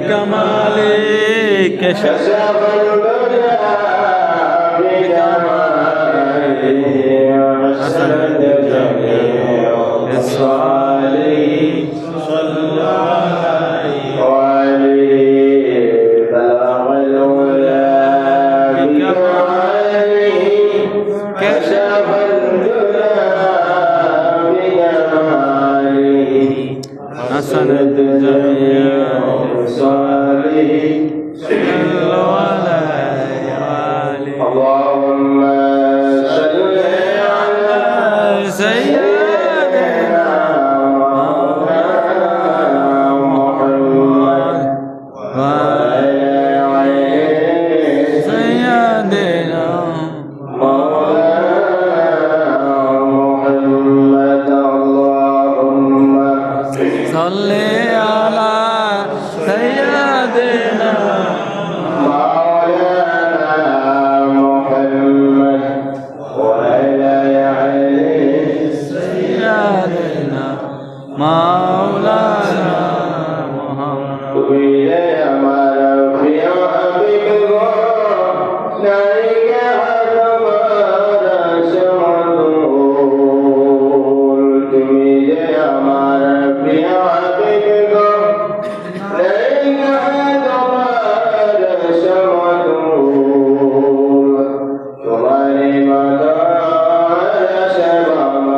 بكمالك كشف الدنيا بكمالك حسنت جميع الصالحين صلى عليه بلغ العلا بكماله كشف الدنيا بكماله حسنت جميع الصالحين صلى عليه اللهم صل على سيدنا محمد وعلى سيدنا محمد اللهم صل على سيدنا مولانا محمد وإلى أمر في حبيب نعيك أدمار شمدول وإلى أمر في حبيب نعيك أدمار شمدول تمہاری مدار شبابا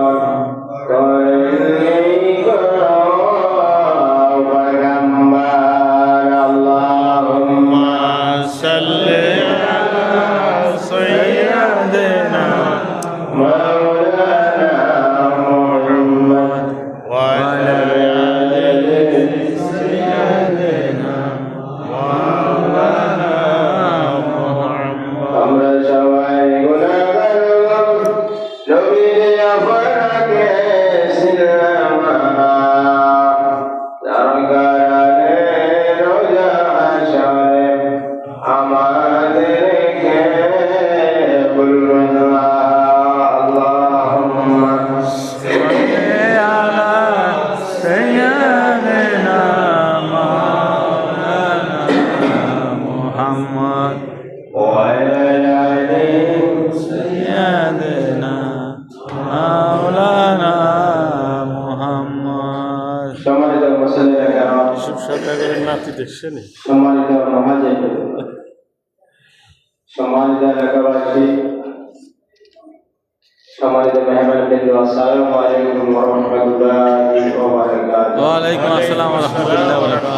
সম্মানিত মহাজন, সম্মানিত এলাকাবাসী, সম্মানিত মেহমানবৃন্দ, আসসালামু আলাইকুম ওয়া রাহমাতুল্লাহি ওয়া বারাকাতুহু। ওয়া আলাইকুম আসসালাম ওয়া রাহমাতুল্লাহি ওয়া বারাকাতুহু।